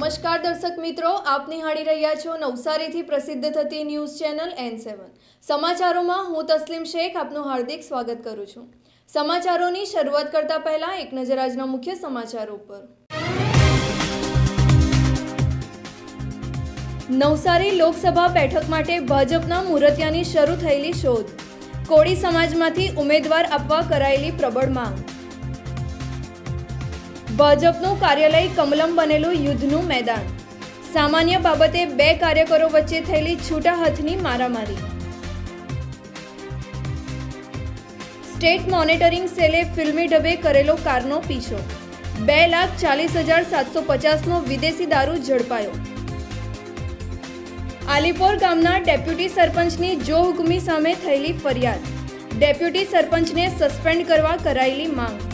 નમસ્કાર દર્શક મિત્રો, આપ નિહાળી રહ્યા છો નવસારીથી પ્રસિદ્ધ થતી ન્યૂઝ ચેનલ N7 સમાચારોમાં હું તસ્લીમ શેખ આપનું હાર્દિક સ્વાગત કરું છું। સમાચારોની શરૂઆત કરતા પહેલા એક નજર આજના મુખ્ય સમાચારો પર। નવસારી લોકસભા બેઠક માટે ભાજપના મૂરતિયાની શરૂ થયેલી શોધ। કોળી સમાજમાંથી ઉમેદવાર આપવા કરાયેલી પ્રબળ માંગ। ભાજપનું કાર્યાલય કમલમ બનેલું યુદ્ધનું મેદાન। સામાન્ય બાબતે બે કાર્યકરો વચ્ચે થયેલી છૂટા હાથની મારામારી। સ્ટેટ મોનિટરિંગ સેલે ફિલ્મી ઢબે કરેલો કારનો પીછો। 2,40,750નો વિદેશી દારૂ ઝડપાયો। આલીપોર ગામના ડેપ્યુટી સરપંચની જો હુકમી સામે થયેલી ફરિયાદ। ડેપ્યુટી સરપંચને સસ્પેન્ડ કરવા કરાયેલી માંગ।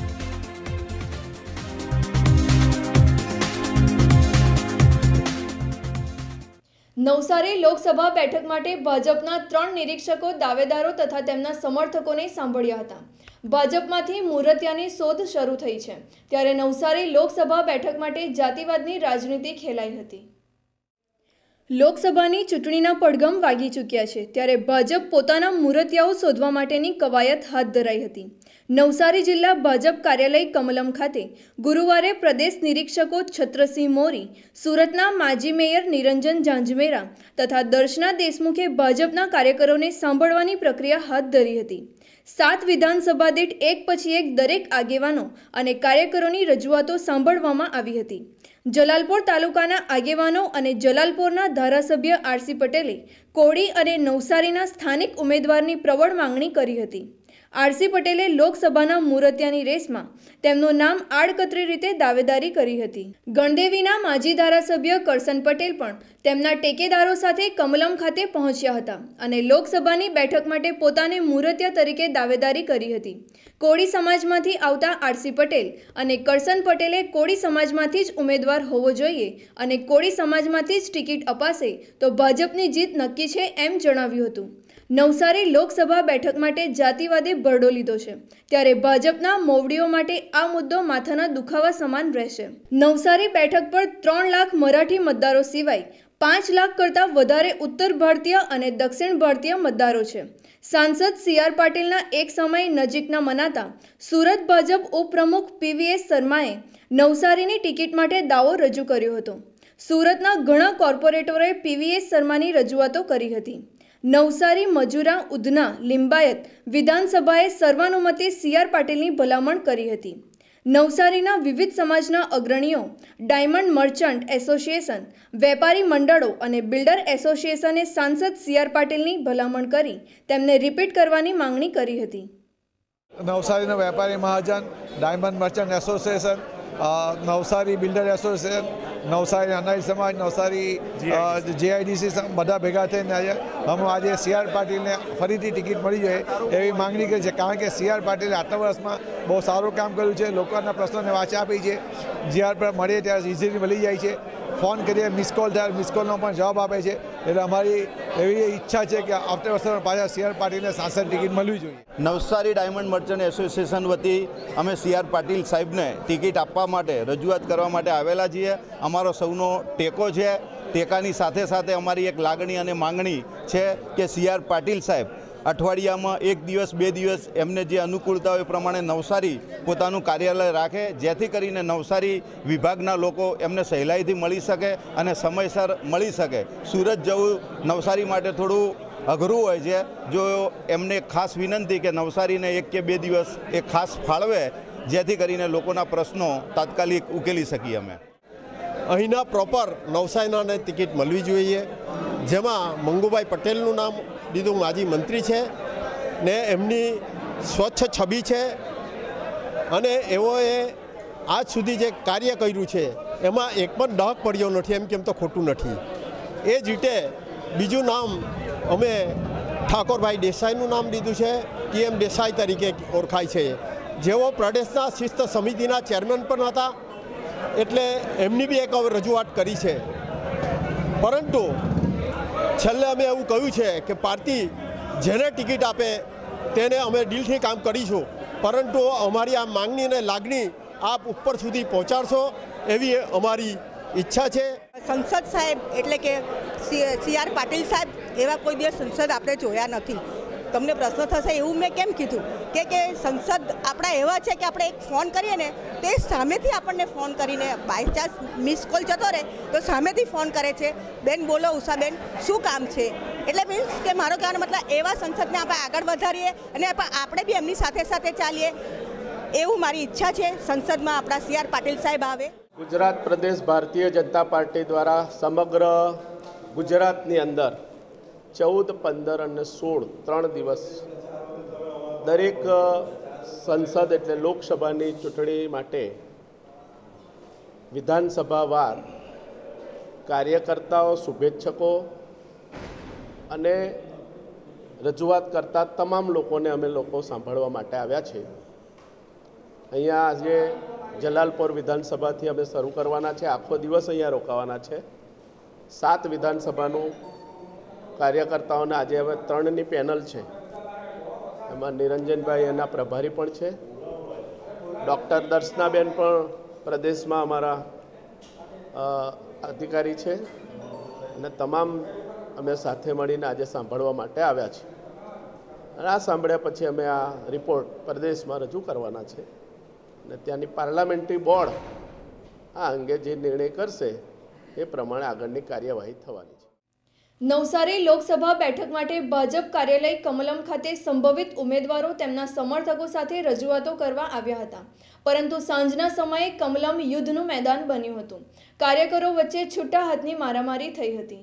નવસારી લોકસભા બેઠક માટે ભાજપના 3 નિરીક્ષકો દાવેદારો તથા તેમના સમર્થકોને સાંભળ્યા હતા। ભાજપમાંથી મૂરતિયાની શોધ શરૂ થઈ છે, ત્યારે નવસારી લોકસભા બેઠક માટે જાતિવાદની રાજનીતિ ખેલાઈ હતી। લોકસભાની ચૂંટણીના પડઘમ વાગી ચૂક્યા છે, ત્યારે ભાજપ પોતાના મૂરતિયાઓ શોધવા માટેની કવાયત હાથ ધરાઈ હતી। નવસારી જિલ્લા ભાજપ કાર્યાલય કમલમ ખાતે ગુરુવારે પ્રદેશ નિરીક્ષકો છત્રસિંહ મોરી, સુરતના માજી મેયર નિરંજન ઝાંઝમેરા તથા દર્શના દેશમુખે ભાજપના કાર્યકરોને સાંભળવાની પ્રક્રિયા હાથ ધરી હતી। 7 વિધાનસભા દીઠ એક પછી એક દરેક આગેવાનો અને કાર્યકરોની રજૂઆતો સાંભળવામાં આવી હતી। જલાલપોર તાલુકાના આગેવાનો અને જલાલપોરના ધારાસભ્ય આરસી પટેલે કોળી અને નવસારીના સ્થાનિક ઉમેદવારની પ્રબળ માંગણી કરી હતી। આરસી પટેલે લોકસભાના મૂરતિયાની રેસમાં તેમનું નામ આડકતરી રીતે દાવેદારી કરી હતી। ગણદેવીના માજી ધારાસભ્ય કરશન પટેલ પણ તેમના ટેકેદારો સાથે કમલમ ખાતે પહોંચ્યા હતા અને લોકસભાની બેઠક માટે પોતાને મૂરતિયા તરીકે દાવેદારી કરી હતી। કોળી સમાજમાંથી આવતા આરસી પટેલ અને કરશન પટેલે કોળી સમાજમાંથી જ ઉમેદવાર હોવો જોઈએ અને કોળી સમાજમાંથી જ ટિકિટ અપાશે તો ભાજપની જીત નક્કી છે એમ જણાવ્યું હતું। નવસારી લોકસભા બેઠક માટે જાતિવાદે ભરડો લીધો છે, ત્યારે ભાજપના મોવડીઓ માટે આ મુદ્દો માથાના દુખાવા સમાન રહેશે। નવસારી બેઠક પર 3 લાખ મરાઠી મતદારો સિવાય 5 લાખ કરતાં વધારે ઉત્તર ભારતીય અને દક્ષિણ ભારતીય મતદારો છે। સાંસદ CR પાટીલના એક સમય નજીકના મનાતા સુરત ભાજપ ઉપપ્રમુખ PVS શર્માએ નવસારીની ટિકિટ માટે દાવો રજૂ કર્યો હતો। સુરતના ઘણા કોર્પોરેટરોએ PVS શર્માની રજૂઆતો કરી હતી। નવસારી, મજુરા, ઉધના, લિંબાયત વિધાનસભાએ સર્વાનુમતે CR પાટીલની ભલામણ કરી હતી। નવસારીના વિવિધ સમાજના અગ્રણીઓ, ડાયમંડ મર્ચન્ટ એસોસિએશન, વેપારી મંડળો અને બિલ્ડર એસોસિએશને સાંસદ CR પાટીલની ભલામણ કરી તેમને રિપીટ કરવાની માંગણી કરી હતી। નવસારીના વેપારી મહાજન, diamond merchant association, Navsari builder association, Navsari અનારી સમાજ, નવસારી JIDC બધા ભેગા થઈને આજે CR પાટીલને ફરીથી ટિકિટ મળી જાય એવી માંગણી કરી છે, કારણ કે CR પાટીલે આટલા વર્ષમાં બહુ સારું કામ કર્યું છે, લોકોના પ્રશ્નોને વાચા આપી છે। જ્યારે પર મળીએ ત્યારે ઇઝીલી મળી જાય છે, ફોન કરીએ મિસ કોલ થાય મિસ કોલનો પણ જવાબ આપે છે। એટલે અમારી એવી ઈચ્છા છે કે આવતા વર્ષમાં પાછા CR પાટીલને સાંસદ ટિકિટ મળવી જોઈએ। નવસારી ડાયમંડ મર્ચન્ટ એસોસિએશન વતી અમે CR પાટીલ સાહેબને ટિકિટ આપવા માટે રજૂઆત કરવા માટે આવેલા છીએ। અમારો સૌનો ટેકો છે। ટેકાની સાથે સાથે અમારી એક લાગણી અને માંગણી છે કે CR પાટીલ સાહેબ અઠવાડિયામાં 1 દિવસ 2 દિવસ એમને જે અનુકૂળતા હોય એ પ્રમાણે નવસારી પોતાનું કાર્યાલય રાખે, જેથી કરીને નવસારી વિભાગના લોકો એમને સહેલાઈથી મળી શકે અને સમયસર મળી શકે। સુરત જવું નવસારી માટે થોડું અઘરું હોય છે। જો એમને ખાસ વિનંતી કે નવસારીને 1 કે 2 દિવસ એ ખાસ ફાળવે, જેથી કરીને લોકોના પ્રશ્નો તાત્કાલિક ઉકેલી શકીએ અમે। અહીંના પ્રોપર નવસારીનાને ટિકિટ મળવી જોઈએ, જેમાં મંગુભાઈ પટેલનું નામ દીધું, માજી મંત્રી છે ને એમની સ્વચ્છ છબી છે અને એઓએ આજ સુધી જે કાર્ય કર્યું છે એમાં એક પણ ડહક પડ્યો નથી, એમ કેમ તો ખોટું નથી। એ જ રીતે બીજું નામ અમે ઠાકોરભાઈ દેસાઈનું નામ દીધું છે, PM દેસાઈ તરીકે ઓળખાય છે, જેઓ પ્રદેશના શિસ્ત સમિતિના ચેરમેન પણ હતા, એટલે એમની બી એક હવે રજૂઆત કરી છે। પરંતુ છેલ્લે અમે એવું કહ્યું છે કે પાર્ટી જેને ટિકિટ આપે તેને અમે દિલથી કામ કરીશું, પરંતુ અમારી આ માંગણી અને લાગણી આપ ઉપર સુધી પહોંચાડશો એવી અમારી ઈચ્છા છે. સંસદ સાહેબ એટલે કે સી.આર. પાટીલ સાહેબ એવા કોઈ દિવસ સંસદ આપણે જોયા નથી. તમને પ્રશ્ન થશે એવું મેં કેમ કીધું કે સંસદ આપણા એવા છે કે આપણે એક ફોન કરીએ ને તો એ સામેથી આપણને ફોન કરીને બાય ચાન્સ મિસ કોલ જતો રહે તો સામેથી ફોન કરે છે, બેન બોલો ઉષાબેન શું કામ છે. એટલે મીન્સ કે મારો કહેવાનો મતલબ એવા સંસદને આપણે આગળ વધારીએ અને આપણે બી એમની સાથે સાથે ચાલીએ એવું મારી ઈચ્છા છે. સંસદમાં આપણા સી.આર. પાટીલ સાહેબ આવે. ગુજરાત પ્રદેશ ભારતીય જનતા પાર્ટી દ્વારા સમગ્ર ગુજરાતની અંદર 14, 15 અને 16 3 દિવસ દરેક સંસદ એટલે લોકસભાની ચૂંટણી માટે વિધાનસભાવાર કાર્યકર્તાઓ, શુભેચ્છકો અને રજૂઆત કરતા તમામ લોકોને અમે લોકો સાંભળવા માટે આવ્યા છે. અહીંયા આજે જલાલપોર વિધાનસભાથી અમે શરૂ કરવાના છે. આખો દિવસ અહીંયા રોકાવાના છે. 7 વિધાનસભાનું કાર્યકર્તાઓને આજે હવે 3ની પેનલ છે. એમાં નિરંજનભાઈ એના પ્રભારી પણ છે. ડૉક્ટર દર્શનાબેન પણ પ્રદેશમાં અમારા અધિકારી છે અને તમામ અમે સાથે મળીને આજે સાંભળવા માટે આવ્યા છે. અને આ સાંભળ્યા પછી અમે આ રિપોર્ટ પ્રદેશમાં રજૂ કરવાના છે અને ત્યાંની પાર્લામેન્ટરી બોર્ડ આ અંગે જે નિર્ણય કરશે એ પ્રમાણે આગળની કાર્યવાહી થવાની છે. નવસારી લોકસભા બેઠક માટે ભાજપ કાર્યાલય કમલમ ખાતે સંભવિત ઉમેદવારો તેમના સમર્થકો સાથે રજૂઆતો કરવા આવ્યા હતા, પરંતુ સાંજના સમયે કમલમ યુદ્ધનું મેદાન બન્યું હતું. કાર્યકરો વચ્ચે છૂટા હાથની મારામારી થઈ હતી.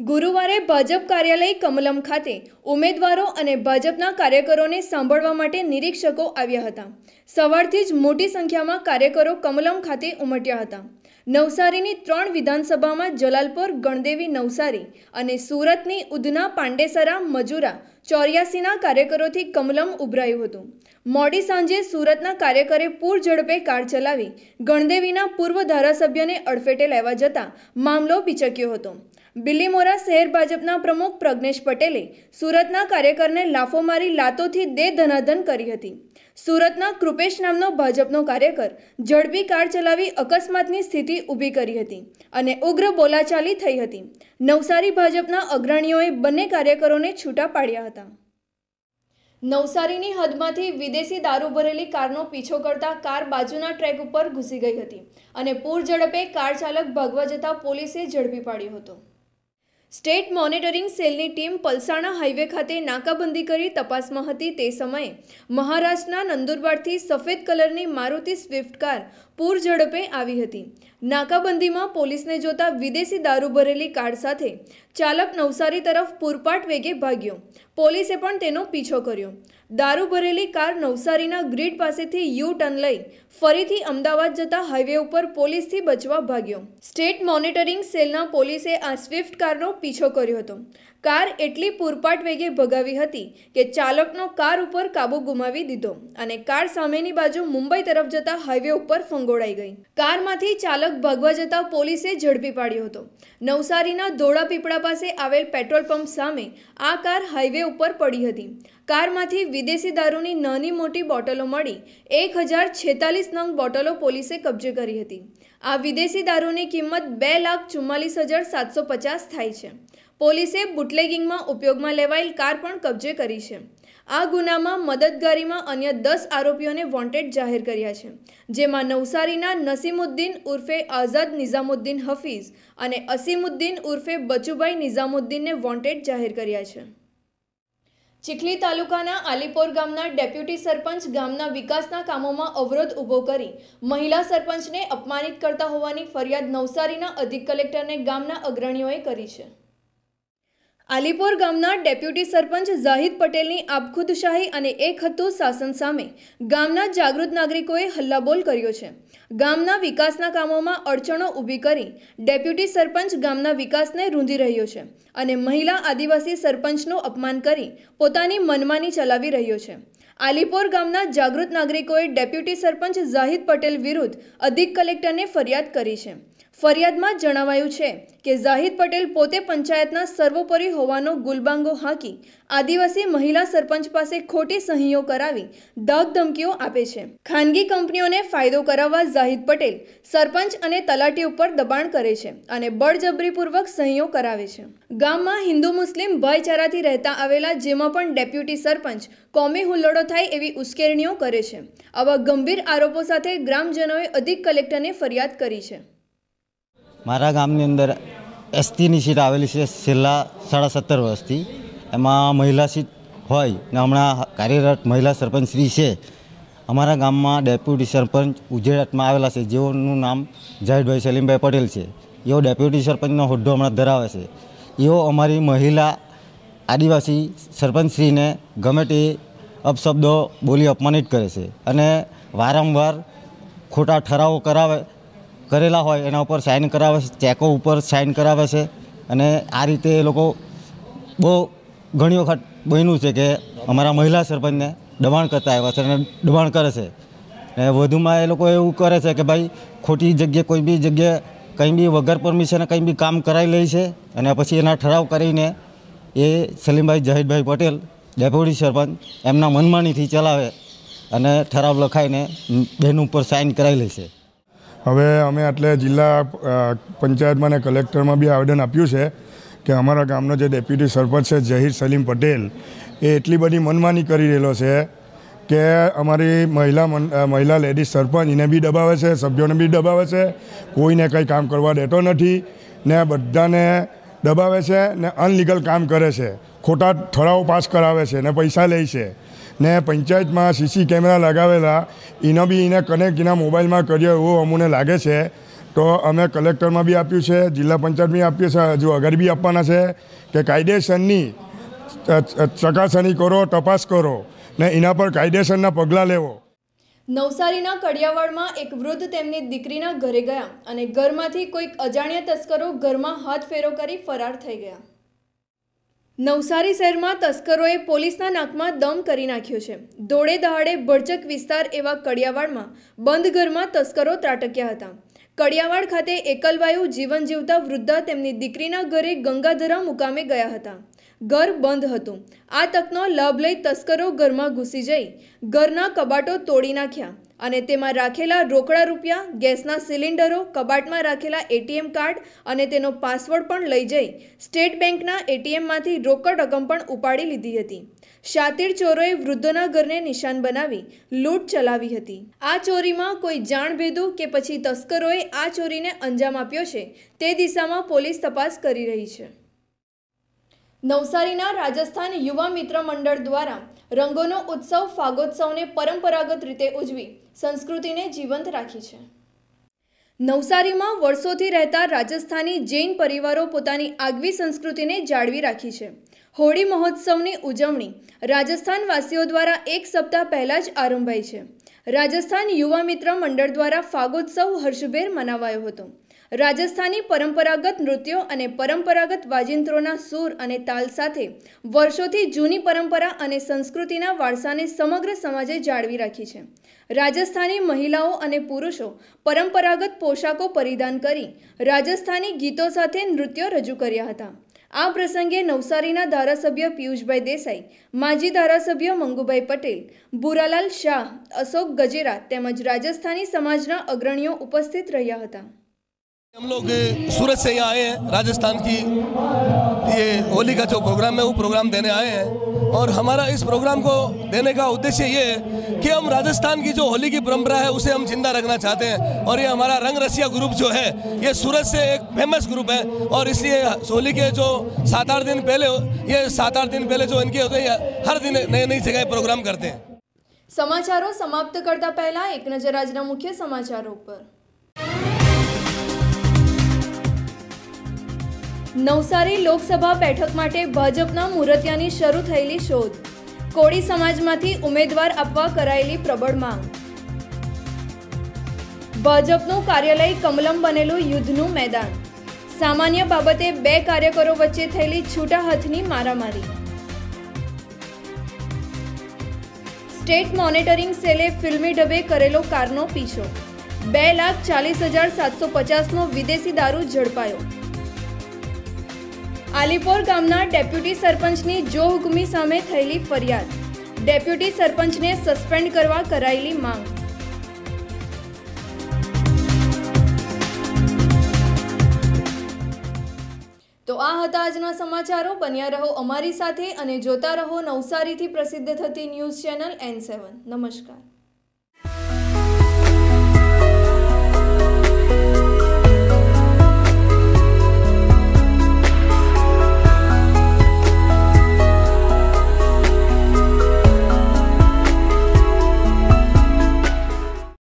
ગુરુવારે ભાજપ કાર્યાલય કમલમ ખાતે ઉમેદવારો અને ભાજપના કાર્યકરોને સાંભળવા માટે નિરીક્ષકો આવ્યા હતા. સવારથી જ મોટી સંખ્યામાં કાર્યકરો કમલમ ખાતે ઉમટ્યા હતા. નવસારીની 3 વિધાનસભામાં જલાલપોર, ગણદેવી, નવસારી અને સુરતની ઉધના, પાંડેસરા, મજુરા 84ના કાર્યકરોથી કમલમ ઉભરાયું હતું. મોડી સાંજે સુરતના કાર્યકરે પૂર ઝડપે કાર ચલાવી ગણદેવીના પૂર્વ ધારાસભ્યને અડફેટે લેવા જતા મામલો બિચક્યો હતો. બિલીમોરા શહેર ભાજપના પ્રમુખ પ્રજ્ઞેશ પટેલે સુરતના કાર્યકરને લાફો મારી લાતોથી દે ધનાધન કરી હતી. સુરતના કૃપેશ નામનો ભાજપનો કાર્યકર ઝડપી કાર ચલાવી અકસ્માતની સ્થિતિ ઊભી કરી હતી અને ઉગ્ર બોલાચાલી થઈ હતી. નવસારી ભાજપના અગ્રણીઓએ બંને કાર્યકરોને છૂટા પાડ્યા હતા. નવસારીની હદમાંથી વિદેશી દારૂ ભરેલી કારનો પીછો કરતા કાર બાજુના ટ્રેક ઉપર ઘૂસી ગઈ હતી અને પૂર ઝડપે કાર ચાલક ભાગવા જતા પોલીસે ઝડપી પાડ્યો હતો. સ્ટેટ મોનિટરિંગ સેલની ટીમ પલસાણા હાઈવે ખાતે નાકાબંધી કરી તપાસમાં હતી. તે સમયે મહારાષ્ટ્રના નંદુરબારથી સફેદ કલરની મારુતિ સ્વિફ્ટ કાર પૂર ઝડપે આવી હતી. નાકાબંધીમાં પોલીસને જોતા વિદેશી દારૂ ભરેલી કાર સાથે ચાલક નવસારી તરફ પૂરપાટ વેગે ભાગ્યો. પોલીસે પણ તેનો પીછો કર્યો. દારૂ ભરેલી કાર નવસારીના ગ્રીડ પાસેથી યુ ટર્ન લઈ ફરીથી અમદાવાદ જતા હાઈવે ઉપર પોલીસથી બચવા ભાગ્યો. સ્ટેટ મોનિટરિંગ સેલના પોલીસે આ સ્વિફ્ટ કારનો પીછો કર્યો હતો. કાર એટલી પૂરપાટ વેગે ભગાવી હતી કે ચાલકનો કાર ઉપર કાબુ ગુમાવી દીધો અને કાર સામેની બાજુ મુંબઈ તરફ જતા હાઈવે ઉપર ફંગોળાઈ ગઈ. કારમાંથી ચાલક ભાગવા જતા પોલીસે ઝડપી પાડ્યો હતો. નવસારીના ધોળાપીપળા પાસે આવેલ પેટ્રોલ પંપ સામે આ કાર હાઈવે ઉપર પડી હતી. કારમાંથી વિદેશી દારૂની નાની મોટી બોટલો મળી 1046 નંગ બોટલો પોલીસે કબજે કરી હતી. આ વિદેશી દારૂની કિંમત 2,44,750 થાય છે. પોલીસે બુટલેગિંગમાં ઉપયોગમાં લેવાયેલ કાર પણ કબજે કરી છે. આ ગુનામાં મદદગારીમાં અન્ય 10 આરોપીઓને વોન્ટેડ જાહેર કર્યા છે, જેમાં નવસારીના નસીમુદ્દીન ઉર્ફે આઝાદ નિઝામુદ્દીન હફીઝ અને અસીમુદ્દીન ઉર્ફે બચુભાઈ નિઝામુદ્દીનને વોન્ટેડ જાહેર કર્યા છે. ચીખલી તાલુકાના આલીપોર ગામના ડેપ્યુટી સરપંચ ગામના વિકાસના કામોમાં અવરોધ ઊભો કરી મહિલા સરપંચને અપમાનિત કરતા હોવાની ફરિયાદ નવસારીના અધિક કલેક્ટરને ગામના અગ્રણીઓએ કરી છે. આલીપોર ગામના ડેપ્યુટી સરપંચ ઝાહિદ પટેલની આપખુદશાહી અને એકહથ્થુ શાસન સામે ગામના જાગૃત નાગરિકોએ હલ્લાબોલ કર્યો છે. ગામના વિકાસના કામોમાં અડચણો ઊભી કરી ડેપ્યુટી સરપંચ ગામના વિકાસને રૂંધી રહ્યો છે અને મહિલા આદિવાસી સરપંચનું અપમાન કરી પોતાની મનમાની ચલાવી રહ્યો છે. આલીપોર ગામના જાગૃત નાગરિકોએ ડેપ્યુટી સરપંચ ઝાહિદ પટેલ વિરુદ્ધ અધિક કલેક્ટરને ફરિયાદ કરી છે. ફરિયાદમાં જણાવાયું છે કે ઝાહિદ પટેલ પોતે પંચાયતના સર્વોપરી હોવાનો ગુલબાંગો હાંકી આદિવાસી મહિલા સરપંચ પાસે ખોટી સહીઓ કરાવી ધાક ધમકીઓ આપે છે. ખાનગી કંપનીઓને ફાયદો કરાવવા ઝાહિદ પટેલ સરપંચ અને તલાટી ઉપર દબાણ કરે છે અને બળજબરીપૂર્વક સહીઓ કરાવે છે. ગામમાં હિન્દુ મુસ્લિમ ભાઈચારાથી રહેતા આવેલા જેમાં પણ ડેપ્યુટી સરપંચ કોમી હુલ્લડો થાય એવી ઉશ્કેરણીઓ કરે છે. આવા ગંભીર આરોપો સાથે ગ્રામજનોએ અધિક કલેક્ટરને ફરિયાદ કરી છે. મારા ગામની અંદર એસટીની સીટ આવેલી છે છેલ્લા 17.5 વર્ષથી. એમાં મહિલા સીટ હોય ને હમણાં કાર્યરત મહિલા સરપંચ શ્રી છે. અમારા ગામમાં ડેપ્યુટી સરપંચ ઉજેડાટમાં આવેલા છે, જેઓનું નામ ઝાહિદભાઈ સલીમભાઈ પટેલ છે. એઓ ડેપ્યુટી સરપંચનો હોદ્દો હમણાં ધરાવે છે. એઓ અમારી મહિલા આદિવાસી સરપંચશ્રીને ગમે તે અપશબ્દો બોલી અપમાનિત કરે છે અને વારંવાર ખોટા ઠરાવો કરેલા હોય એના ઉપર સાઇન કરાવે છે, ચેકો ઉપર સાઇન કરાવે છે. અને આ રીતે એ લોકો બહુ ઘણી વખત બન્યું છે કે અમારા મહિલા સરપંચને દબાણ કરતા આવ્યા છે અને દબાણ કરે છે. અને વધુમાં એ લોકો એવું કરે છે કે ભાઈ ખોટી જગ્યાએ કોઈ બી જગ્યાએ કંઈ બી વગર પરમિશને કંઈ બી કામ કરાવી લે છે અને પછી એના ઠરાવ કરીને એ સલીમભાઈ ઝાહિદભાઈ પટેલ ડેપ્યુટી સરપંચ એમના મનમાનીથી ચલાવે અને ઠરાવ લખાઈને બેન ઉપર સાઇન કરાવી લે છે. હવે અમે એટલે જિલ્લા પંચાયતમાં અને કલેક્ટરમાં બી આવેદન આપ્યું છે કે અમારા ગામનો જે ડેપ્યુટી સરપંચ છે ઝહીર સલીમ પટેલ એ એટલી બધી મનમાની કરી રહેલો છે કે અમારી મહિલા લેડીઝ સરપંચ એને બી દબાવે છે, સભ્યોને બી દબાવે છે, કોઈને કંઈ કામ કરવા દેતો નથી ને બધાને દબાવે છે ને અનલીગલ કામ કરે છે, ખોટા ઠરાવો પાસ કરાવે છે ને પૈસા લે છે. ને પંચાયતમાં સીસી કેમેરા લગાવેલા એને બી એને કનેક્ટ એના મોબાઈલમાં કર્યો એવું અમને લાગે છે. તો અમે કલેક્ટરમાં બી આપ્યું છે, જિલ્લા પંચાયત બી આપ્યું છે, હજુ આગળ બી આપવાના છે કે કાયદેસરની ચકાસણી કરો, તપાસ કરો ને એના પર કાયદેસરના પગલાં લેવો. નવસારીના કડિયાવાડમાં એક વૃદ્ધ તેમની દીકરીના ઘરે ગયા અને ઘરમાંથી કોઈક અજાણ્યા તસ્કરો ઘરમાં હાથ ફેરો કરી ફરાર થઈ ગયા. નવસારી શહેરમાં તસ્કરોએ પોલીસના નાકમાં દમ કરી નાખ્યો છે. દોડે દહાડે ભરચક વિસ્તાર એવા કડિયાવાડમાં બંધ ઘરમાં તસ્કરો ત્રાટક્યા હતા. કડિયાવાડ ખાતે એકલવાયુ જીવન જીવતા વૃદ્ધા તેમની દીકરીના ઘરે ગંગાધરા મુકામે ગયા હતા. ઘર બંધ હતું. આ તકનો લાભ લઈ તસ્કરો ઘરમાં ઘૂસી જઈ ઘરના કબાટો તોડી નાખ્યા અને તેમાં રાખેલા રોકડા રૂપિયા, ગેસના સિલિન્ડરો, કબાટમાં રાખેલા એટીએમ કાર્ડ અને તેનો પાસવર્ડ પણ લઈ જઈ સ્ટેટ બેંકના એટીએમમાંથી રોકડ રકમ પણ ઉપાડી લીધી હતી. શાતીર ચોરોએ વૃદ્ધોના ઘરને નિશાન બનાવી લૂંટ ચલાવી હતી. આ ચોરીમાં કોઈ જાણભેદુ કે પછી તસ્કરોએ આ ચોરીને અંજામ આપ્યો છે તે દિશામાં પોલીસ તપાસ કરી રહી છે. નવસારીના રાજસ્થાન યુવા મિત્ર મંડળ દ્વારા રંગોનો ઉત્સવ ફાગોત્સવને પરંપરાગત રીતે ઉજવી સંસ્કૃતિને જીવંત રાખી છે. નવસારીમાં વર્ષોથી રહેતા રાજસ્થાની જૈન પરિવારો પોતાની આગવી સંસ્કૃતિને જાળવી રાખી છે. હોળી મહોત્સવની ઉજવણી રાજસ્થાનવાસીઓ દ્વારા એક સપ્તાહ પહેલાં જ આરંભાઈ છે. રાજસ્થાન યુવા મિત્ર મંડળ દ્વારા ફાગોત્સવ હર્ષભેર મનાવાયો હતો. રાજસ્થાની પરંપરાગત નૃત્યો અને પરંપરાગત વાજિંત્રોના સૂર અને તાલ સાથે વર્ષોથી જૂની પરંપરા અને સંસ્કૃતિના વારસાને સમગ્ર સમાજે જાળવી રાખી છે. રાજસ્થાની મહિલાઓ અને પુરુષો પરંપરાગત પોશાકો પરિધાન કરી રાજસ્થાની ગીતો સાથે નૃત્યો રજૂ કર્યા હતા. આ પ્રસંગે નવસારીના ધારાસભ્ય પિયુષભાઈ દેસાઈ, માજી ધારાસભ્ય મંગુભાઈ પટેલ, ભૂરાલાલ શાહ, અશોક ગજેરા તેમજ રાજસ્થાની સમાજના અગ્રણીઓ ઉપસ્થિત રહ્યા હતા. हम लोग सूरत से यहाँ आए हैं, राजस्थान की ये होली का जो प्रोग्राम है वो प्रोग्राम देने आए हैं और हमारा इस प्रोग्राम को देने का उद्देश्य ये है कि हम राजस्थान की जो होली की परंपरा है उसे हम जिंदा रखना चाहते हैं और ये हमारा रंग रसिया ग्रुप जो है ये सूरत से एक फेमस ग्रुप है और इसलिए होली के जो 7-8 दिन पहले ये 7-8 दिन पहले जो इनके होते हैं हर दिन नई नई जगह प्रोग्राम करते हैं. સમાચારો સમાપ્ત કરતા પહેલા એક નજર આજના મુખ્ય સમાચારો પર. નવસારી લોકસભા બેઠક માટે ભાજપના મુરતિયાની શરૂ થયેલી શોધ. કોળી સમાજમાંથી ઉમેદવાર આપવા કરાયેલી પ્રબળ માંગ. ભાજપનું કાર્યાલય કમલમ બનેલું યુદ્ધનું મેદાન. સામાન્ય બાબતે 2 કાર્યકરો વચ્ચે થયેલી છૂટા હાથની મારામારી. સ્ટેટ મોનિટરિંગ સેલે ફિલ્મી ઢબે કરેલો કારનો પીછો. 2,40,750નો વિદેશી દારૂ ઝડપાયો. આલીપોર ગામના ડેપ્યુટી સરપંચની જો હુકમી સામે થયેલી ફરિયાદ. ડેપ્યુટી સરપંચને સસ્પેન્ડ કરવા કરાયેલી માંગ. તો આ હતા આજના સમાચારો. બન્યા રહો અમારી સાથે અને જોતા રહો નવસારીથી પ્રસિદ્ધ થતી ન્યૂઝ ચેનલ N7. નમસ્કાર.